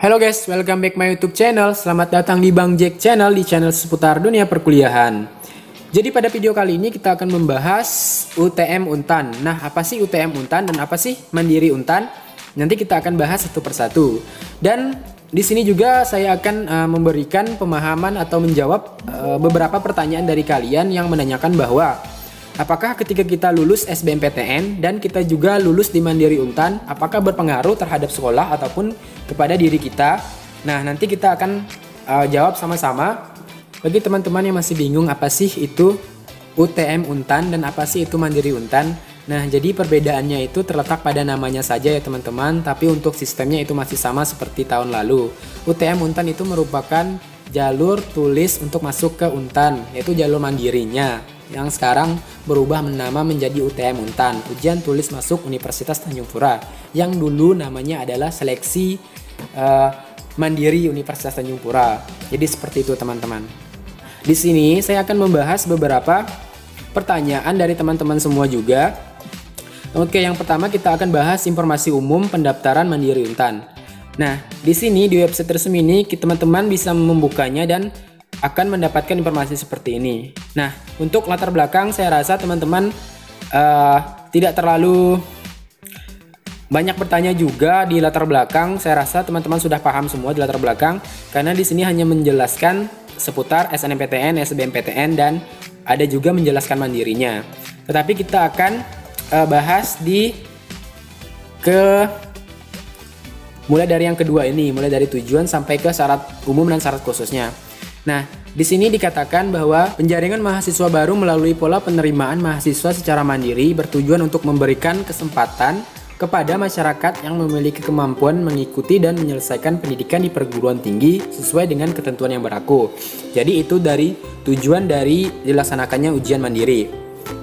Halo guys, welcome back my YouTube channel. Selamat datang di Bang Jack Channel, di channel seputar dunia perkuliahan. Jadi pada video kali ini kita akan membahas UTM Untan. Nah, apa sih UTM Untan dan apa sih Mandiri Untan? Nanti kita akan bahas satu persatu. Dan di sini juga saya akan memberikan pemahaman atau menjawab beberapa pertanyaan dari kalian yang menanyakan bahwa apakah ketika kita lulus SBMPTN dan kita juga lulus di Mandiri Untan, apakah berpengaruh terhadap sekolah ataupun kepada diri kita? Nah, nanti kita akan jawab sama-sama. Bagi teman-teman yang masih bingung apa sih itu UTM Untan dan apa sih itu Mandiri Untan. Nah, jadi perbedaannya itu terletak pada namanya saja ya teman-teman, tapi untuk sistemnya itu masih sama seperti tahun lalu. UTM Untan itu merupakan jalur tulis untuk masuk ke Untan, yaitu jalur mandirinya, yang sekarang berubah nama menjadi UTM Untan, ujian tulis masuk Universitas Tanjung Pura, yang dulu namanya adalah seleksi mandiri Universitas Tanjung Pura. Jadi seperti itu teman-teman. Di sini saya akan membahas beberapa pertanyaan dari teman-teman semua juga. Oke, yang pertama kita akan bahas informasi umum pendaftaran Mandiri Untan. Nah, di sini di website resmi ini teman-teman bisa membukanya dan akan mendapatkan informasi seperti ini. Nah, untuk latar belakang saya rasa teman-teman tidak terlalu banyak bertanya juga di latar belakang. Saya rasa teman-teman sudah paham semua di latar belakang, karena di sini hanya menjelaskan seputar SNMPTN, SBMPTN, dan ada juga menjelaskan mandirinya. Tetapi kita akan bahas mulai dari yang kedua ini, mulai dari tujuan sampai ke syarat umum dan syarat khususnya. Nah, di sini dikatakan bahwa penjaringan mahasiswa baru melalui pola penerimaan mahasiswa secara mandiri bertujuan untuk memberikan kesempatan kepada masyarakat yang memiliki kemampuan mengikuti dan menyelesaikan pendidikan di perguruan tinggi sesuai dengan ketentuan yang berlaku. Jadi itu dari tujuan dari dilaksanakannya ujian mandiri.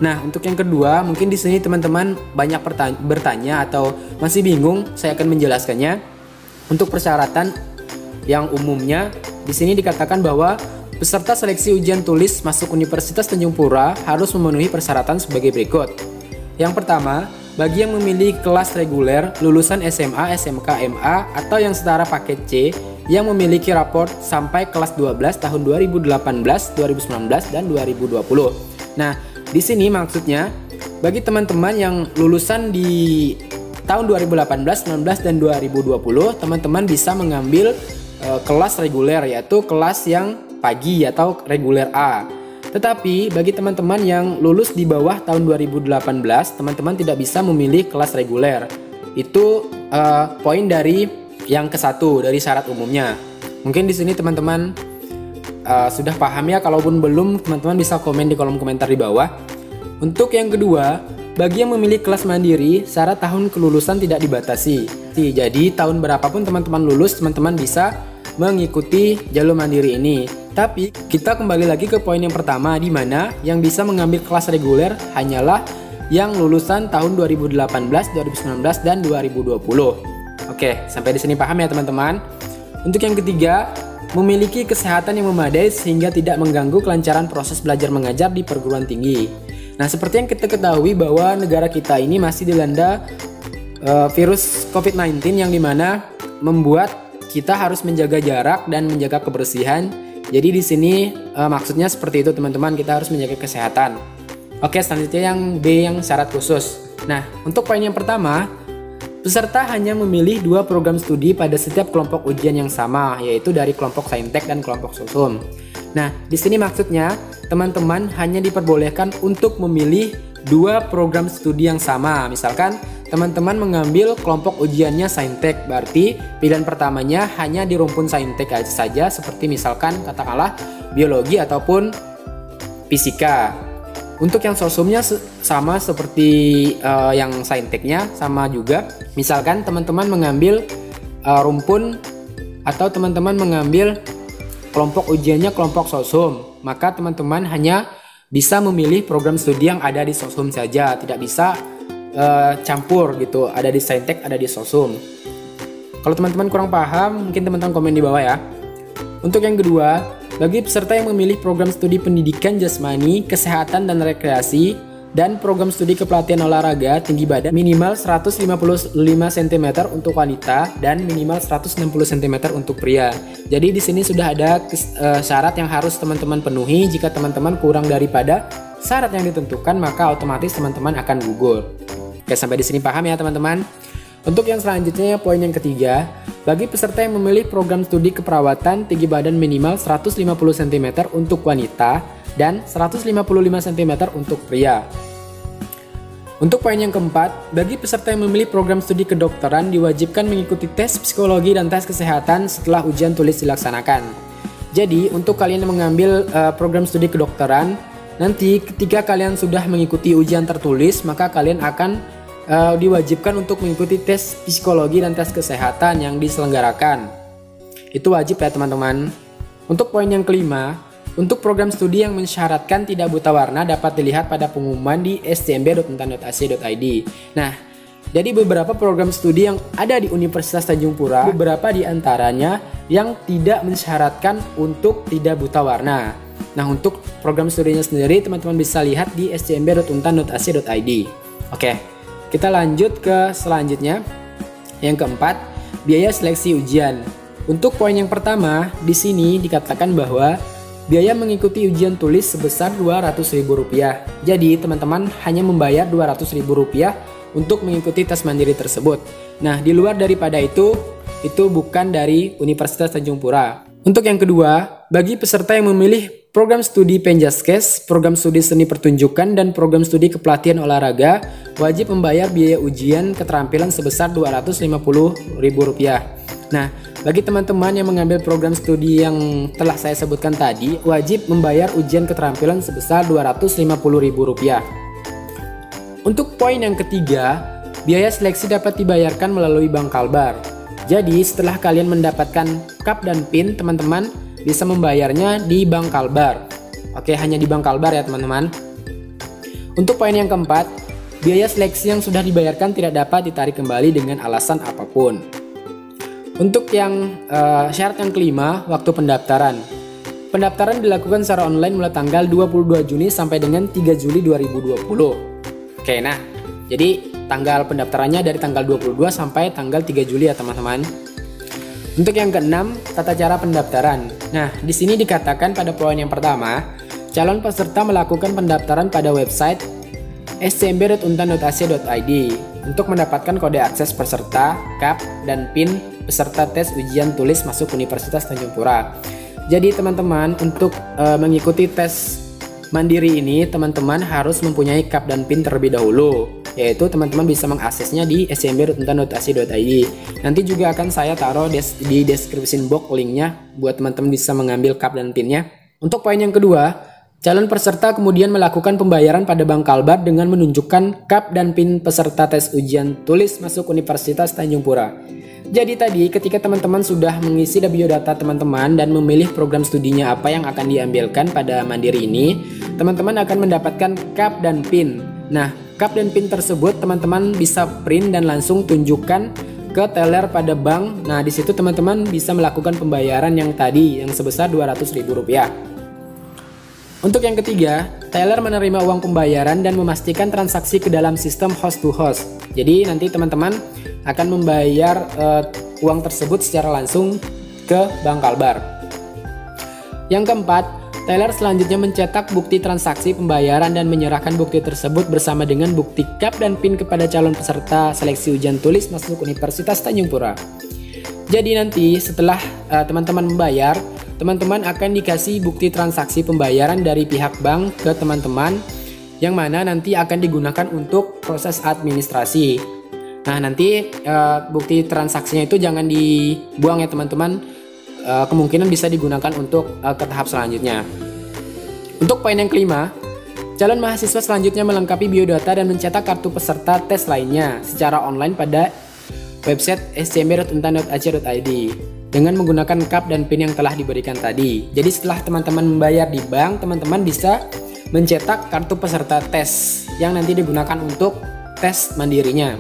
Nah, untuk yang kedua, mungkin di sini teman-teman banyak bertanya atau masih bingung, saya akan menjelaskannya. Untuk persyaratan yang umumnya, di sini dikatakan bahwa peserta seleksi ujian tulis masuk Universitas Tanjung Pura harus memenuhi persyaratan sebagai berikut. Yang pertama, bagi yang memilih kelas reguler, lulusan SMA, SMK, MA, atau yang setara paket C, yang memiliki raport sampai kelas 12 tahun 2018, 2019, dan 2020. Nah, di sini maksudnya, bagi teman-teman yang lulusan di tahun 2018, 19, dan 2020, teman-teman bisa mengambil kelas reguler, yaitu kelas yang pagi atau reguler A. Tetapi bagi teman-teman yang lulus di bawah tahun 2018, teman-teman tidak bisa memilih kelas reguler. Itu poin dari yang ke-1 dari syarat umumnya. Mungkin di sini teman-teman sudah paham ya. Kalaupun belum, teman-teman bisa komen di kolom komentar di bawah. Untuk yang kedua, bagi yang memilih kelas mandiri, syarat tahun kelulusan tidak dibatasi. Jadi tahun berapapun teman-teman lulus, teman-teman bisa mengikuti jalur mandiri ini. Tapi kita kembali lagi ke poin yang pertama, di mana yang bisa mengambil kelas reguler hanyalah yang lulusan tahun 2018, 2019, dan 2020. Oke, sampai di sini paham ya teman-teman? Untuk yang ketiga, memiliki kesehatan yang memadai sehingga tidak mengganggu kelancaran proses belajar mengajar di perguruan tinggi. Nah, seperti yang kita ketahui bahwa negara kita ini masih dilanda virus COVID-19 yang dimana membuat kita harus menjaga jarak dan menjaga kebersihan. Jadi di sini maksudnya seperti itu teman-teman, kita harus menjaga kesehatan. Oke, selanjutnya yang B, yang syarat khusus. Nah, untuk poin yang pertama, peserta hanya memilih 2 program studi pada setiap kelompok ujian yang sama, yaitu dari kelompok Saintek dan kelompok Sosum. Nah, di sini maksudnya teman-teman hanya diperbolehkan untuk memilih 2 program studi yang sama. Misalkan teman-teman mengambil kelompok ujiannya Saintek, berarti pilihan pertamanya hanya di rumpun Saintek saja, seperti misalkan katakanlah biologi ataupun fisika. Untuk yang Sosumnya sama seperti yang Sainteknya, sama juga. Misalkan teman-teman mengambil rumpun atau teman-teman mengambil kelompok ujiannya kelompok Sosum, maka teman-teman hanya bisa memilih program studi yang ada di Sosum saja, tidak bisa campur gitu, ada di Saintek, ada di Sosum. Kalau teman-teman kurang paham, mungkin teman-teman komen di bawah ya. Untuk yang kedua, bagi peserta yang memilih program studi pendidikan jasmani, kesehatan, dan rekreasi, dan program studi kepelatihan olahraga tinggi badan minimal 155 cm untuk wanita dan minimal 160 cm untuk pria. Jadi di sini sudah ada syarat yang harus teman-teman penuhi. Jika teman-teman kurang daripada syarat yang ditentukan, maka otomatis teman-teman akan gugur. Oke, sampai di sini paham ya teman-teman? Untuk yang selanjutnya, poin yang ketiga, bagi peserta yang memilih program studi keperawatan, tinggi badan minimal 150 cm untuk wanita dan 155 cm untuk pria. Untuk poin yang keempat, bagi peserta yang memilih program studi kedokteran diwajibkan mengikuti tes psikologi dan tes kesehatan setelah ujian tulis dilaksanakan. Jadi, untuk kalian yang mengambil program studi kedokteran, nanti ketika kalian sudah mengikuti ujian tertulis, maka kalian akan diwajibkan untuk mengikuti tes psikologi dan tes kesehatan yang diselenggarakan. Itu wajib ya teman-teman. Untuk poin yang kelima, untuk program studi yang mensyaratkan tidak buta warna dapat dilihat pada pengumuman di stmb.untan.ac.id. Nah, jadi beberapa program studi yang ada di Universitas Tanjung Pura, beberapa di antaranya yang tidak mensyaratkan untuk tidak buta warna. Nah, untuk program studinya sendiri teman-teman bisa lihat di stmb.untan.ac.id. Oke, kita lanjut ke selanjutnya. Yang keempat, biaya seleksi ujian. Untuk poin yang pertama, di sini dikatakan bahwa biaya mengikuti ujian tulis sebesar Rp200.000. Jadi teman-teman hanya membayar Rp200.000 untuk mengikuti tes mandiri tersebut. Nah, di luar daripada itu bukan dari Universitas Tanjung Pura. Untuk yang kedua, bagi peserta yang memilih program studi Penjaskes, program studi seni pertunjukan, dan program studi kepelatihan olahraga, wajib membayar biaya ujian keterampilan sebesar Rp250.000. Nah, bagi teman-teman yang mengambil program studi yang telah saya sebutkan tadi, wajib membayar ujian keterampilan sebesar Rp250.000. Untuk poin yang ketiga, biaya seleksi dapat dibayarkan melalui Bank Kalbar. Jadi, setelah kalian mendapatkan CAP dan PIN, teman-teman bisa membayarnya di Bank Kalbar. Oke, hanya di Bank Kalbar ya teman-teman. Untuk poin yang keempat, biaya seleksi yang sudah dibayarkan tidak dapat ditarik kembali dengan alasan apapun. Untuk yang syarat yang kelima, waktu pendaftaran. Pendaftaran dilakukan secara online mulai tanggal 22 Juni sampai dengan 3 Juli 2020. Oke, nah, jadi tanggal pendaftarannya dari tanggal 22 sampai tanggal 3 Juli ya teman-teman. Untuk yang keenam, tata cara pendaftaran. Nah, di sini dikatakan pada poin yang pertama, calon peserta melakukan pendaftaran pada website stmb.untan.ac.id untuk mendapatkan kode akses peserta, CAP, dan PIN peserta tes ujian tulis masuk Universitas Tanjung Pura. Jadi teman-teman, untuk mengikuti tes mandiri ini, teman-teman harus mempunyai CAP dan PIN terlebih dahulu, yaitu teman-teman bisa mengaksesnya di stmb.untan.ac.id. Nanti juga akan saya taruh di description box linknya buat teman-teman bisa mengambil CAP dan PIN-nya. Untuk poin yang kedua, calon peserta kemudian melakukan pembayaran pada Bank Kalbar dengan menunjukkan CAP dan PIN peserta tes ujian tulis masuk Universitas Tanjung Pura. Jadi tadi ketika teman-teman sudah mengisi biodata teman-teman dan memilih program studinya apa yang akan diambilkan pada mandiri ini, teman-teman akan mendapatkan CAP dan PIN. Nah, CAP dan PIN tersebut teman-teman bisa print dan langsung tunjukkan ke teller pada bank. Nah, di situ teman-teman bisa melakukan pembayaran yang tadi yang sebesar Rp200.000. Untuk yang ketiga, teller menerima uang pembayaran dan memastikan transaksi ke dalam sistem host to host. Jadi nanti teman-teman akan membayar uang tersebut secara langsung ke Bank Kalbar. Yang keempat, teller selanjutnya mencetak bukti transaksi pembayaran dan menyerahkan bukti tersebut bersama dengan bukti CAP dan PIN kepada calon peserta seleksi ujian tulis masuk Universitas Tanjung Pura. Jadi nanti setelah teman-teman membayar, teman-teman akan dikasih bukti transaksi pembayaran dari pihak bank ke teman-teman, yang mana nanti akan digunakan untuk proses administrasi. Nah, nanti bukti transaksinya itu jangan dibuang ya teman-teman, kemungkinan bisa digunakan untuk ke tahap selanjutnya. Untuk poin yang kelima, calon mahasiswa selanjutnya melengkapi biodata dan mencetak kartu peserta tes lainnya secara online pada website stmb.untan.ac.id dengan menggunakan CAP dan PIN yang telah diberikan tadi. Jadi setelah teman-teman membayar di bank, teman-teman bisa mencetak kartu peserta tes yang nanti digunakan untuk tes mandirinya.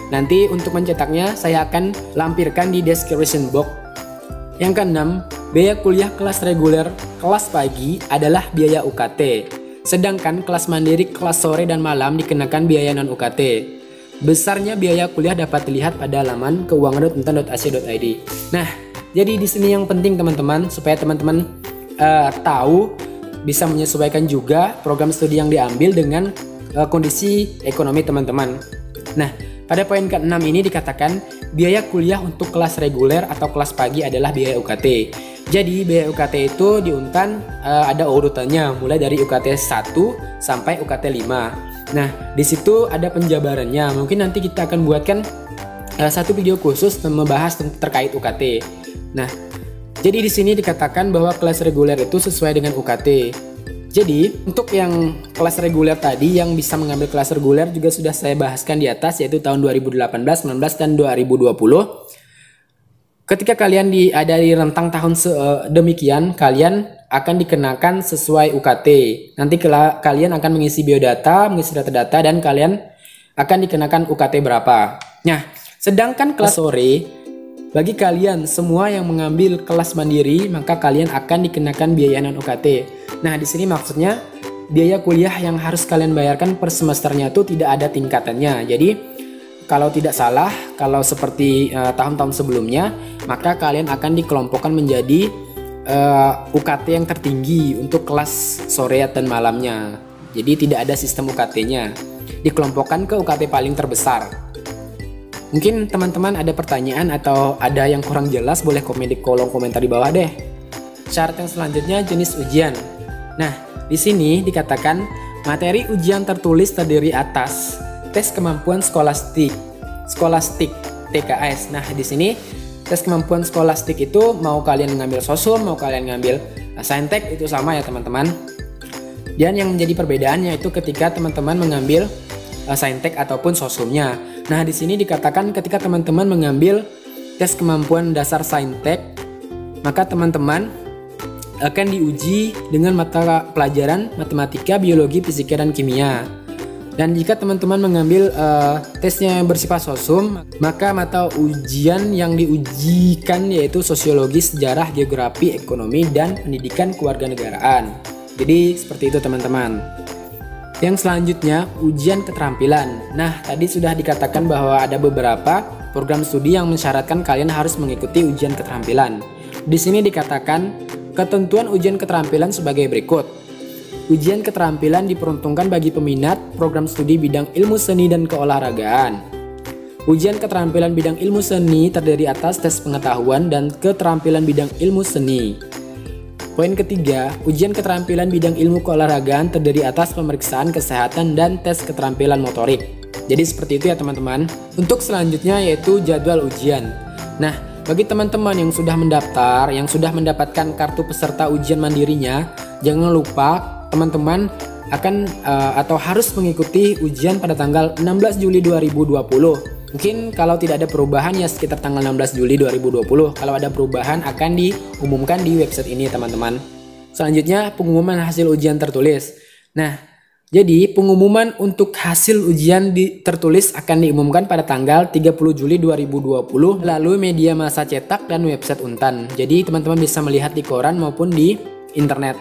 Nanti untuk mencetaknya saya akan lampirkan di description box. Yang keenam, biaya kuliah kelas reguler kelas pagi adalah biaya UKT Sedangkan kelas mandiri, kelas sore dan malam dikenakan biaya non-UKT. Besarnya biaya kuliah dapat dilihat pada halaman keuangan.untan.ac.id. Nah, jadi di sini yang penting teman-teman, supaya teman-teman tahu, bisa menyesuaikan juga program studi yang diambil dengan kondisi ekonomi teman-teman. Nah, pada poin ke-6 ini dikatakan biaya kuliah untuk kelas reguler atau kelas pagi adalah biaya UKT. Jadi biaya UKT itu di Untan ada urutannya, mulai dari UKT 1 sampai UKT 5. Nah, di situ ada penjabarannya. Mungkin nanti kita akan buatkan satu video khusus membahas terkait UKT. Nah, jadi di sini dikatakan bahwa kelas reguler itu sesuai dengan UKT. Jadi untuk yang kelas reguler tadi yang bisa mengambil kelas reguler juga sudah saya bahaskan di atas, yaitu tahun 2018, 19, dan 2020. Ketika kalian ada di rentang tahun demikian, kalian akan dikenakan sesuai UKT. Nanti kalian akan mengisi biodata, mengisi data-data, dan kalian akan dikenakan UKT berapa. Nah, sedangkan kelas sore, bagi kalian semua yang mengambil kelas mandiri, maka kalian akan dikenakan biaya non-UKT. Nah, di sini maksudnya biaya kuliah yang harus kalian bayarkan per semesternya itu tidak ada tingkatannya. Jadi kalau tidak salah, kalau seperti tahun-tahun sebelumnya, maka kalian akan dikelompokkan menjadi UKT yang tertinggi untuk kelas sore dan malamnya. Jadi tidak ada sistem UKT-nya. Dikelompokkan ke UKT paling terbesar. Mungkin teman-teman ada pertanyaan atau ada yang kurang jelas, boleh komen di kolom komentar di bawah deh. Syarat yang selanjutnya jenis ujian. Nah, di sini dikatakan materi ujian tertulis terdiri atas tes kemampuan skolastik TKS. Nah, di sini tes kemampuan skolastik itu mau kalian ngambil sosum, mau kalian ngambil saintek, itu sama ya teman-teman. Dan yang menjadi perbedaannya itu ketika teman-teman mengambil saintek ataupun sosumnya. Nah, di sini dikatakan ketika teman-teman mengambil tes kemampuan dasar saintek, maka teman-teman akan diuji dengan mata pelajaran matematika, biologi, fisika, dan kimia. Dan jika teman-teman mengambil tesnya yang bersifat sosum, maka mata ujian yang diujikan yaitu sosiologi, sejarah, geografi, ekonomi, dan pendidikan kewarganegaraan. Jadi seperti itu teman-teman. Yang selanjutnya ujian keterampilan. Nah, tadi sudah dikatakan bahwa ada beberapa program studi yang mensyaratkan kalian harus mengikuti ujian keterampilan. Di sini dikatakan ketentuan ujian keterampilan sebagai berikut. Ujian keterampilan diperuntukkan bagi peminat program studi bidang ilmu seni dan keolahragaan. Ujian keterampilan bidang ilmu seni terdiri atas tes pengetahuan dan keterampilan bidang ilmu seni. Poin ketiga, ujian keterampilan bidang ilmu keolahragaan terdiri atas pemeriksaan kesehatan dan tes keterampilan motorik. Jadi seperti itu ya teman-teman. Untuk selanjutnya yaitu jadwal ujian. Nah, bagi teman-teman yang sudah mendaftar, yang sudah mendapatkan kartu peserta ujian mandirinya, jangan lupa teman-teman akan atau harus mengikuti ujian pada tanggal 16 Juli 2020. Mungkin kalau tidak ada perubahan ya sekitar tanggal 16 Juli 2020. Kalau ada perubahan akan diumumkan di website ini teman-teman. Selanjutnya pengumuman hasil ujian tertulis. Nah, jadi pengumuman untuk hasil ujian tertulis akan diumumkan pada tanggal 30 Juli 2020 melalui media massa cetak dan website Untan. Jadi teman-teman bisa melihat di koran maupun di internet.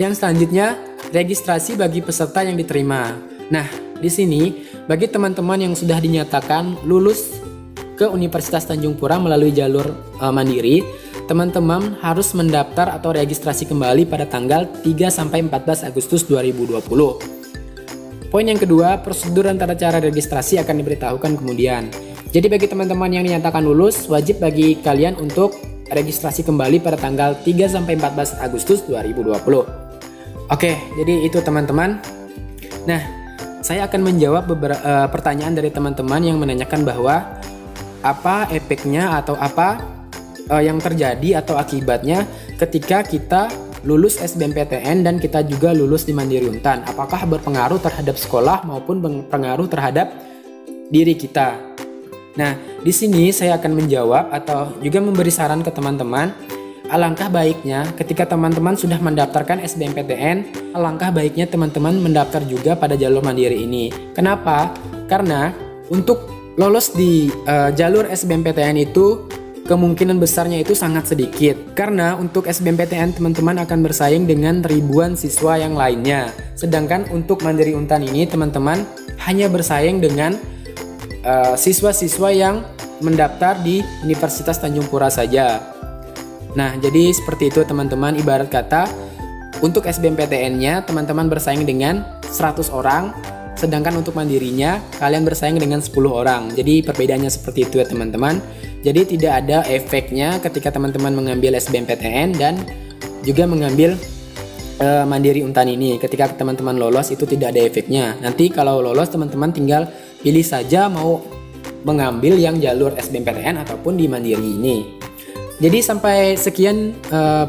Yang selanjutnya registrasi bagi peserta yang diterima. Nah, di sini bagi teman-teman yang sudah dinyatakan lulus ke Universitas Tanjung Pura melalui jalur mandiri, teman-teman harus mendaftar atau registrasi kembali pada tanggal 3 sampai 14 Agustus 2020. Poin yang kedua, prosedur dan tata cara registrasi akan diberitahukan kemudian. Jadi bagi teman-teman yang dinyatakan lulus, wajib bagi kalian untuk registrasi kembali pada tanggal 3 sampai 14 Agustus 2020. Oke, jadi itu teman-teman. Nah, saya akan menjawab beberapa pertanyaan dari teman-teman yang menanyakan bahwa apa efeknya atau apa yang terjadi atau akibatnya ketika kita lulus SBMPTN dan kita juga lulus di Mandiri Untan. Apakah berpengaruh terhadap sekolah maupun berpengaruh terhadap diri kita? Nah, di sini saya akan menjawab atau juga memberi saran ke teman-teman. Alangkah baiknya ketika teman-teman sudah mendaftarkan SBMPTN, alangkah baiknya teman-teman mendaftar juga pada jalur mandiri ini. Kenapa? Karena untuk lolos di jalur SBMPTN itu kemungkinan besarnya itu sangat sedikit. Karena untuk SBMPTN teman-teman akan bersaing dengan ribuan siswa yang lainnya. Sedangkan untuk Mandiri Untan ini teman-teman hanya bersaing dengan siswa-siswa yang mendaftar di Universitas Tanjung Pura saja. Nah, jadi seperti itu teman-teman, ibarat kata untuk SBMPTN-nya teman-teman bersaing dengan 100 orang, sedangkan untuk mandirinya kalian bersaing dengan 10 orang. Jadi perbedaannya seperti itu ya teman-teman. Jadi tidak ada efeknya ketika teman-teman mengambil SBMPTN dan juga mengambil Mandiri Untan ini. Ketika teman-teman lolos itu tidak ada efeknya. Nanti kalau lolos teman-teman tinggal pilih saja mau mengambil yang jalur SBMPTN ataupun di Mandiri ini. Jadi sampai sekian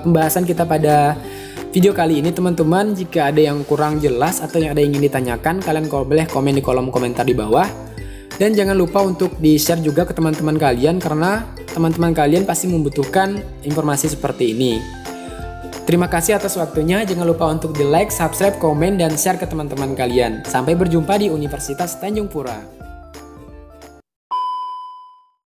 pembahasan kita pada video kali ini teman-teman. Jika ada yang kurang jelas atau yang ada yang ingin ditanyakan, kalian boleh komen di kolom komentar di bawah. Dan jangan lupa untuk di-share juga ke teman-teman kalian, karena teman-teman kalian pasti membutuhkan informasi seperti ini. Terima kasih atas waktunya. Jangan lupa untuk di-like, subscribe, komen, dan share ke teman-teman kalian. Sampai berjumpa di Universitas Tanjung Pura.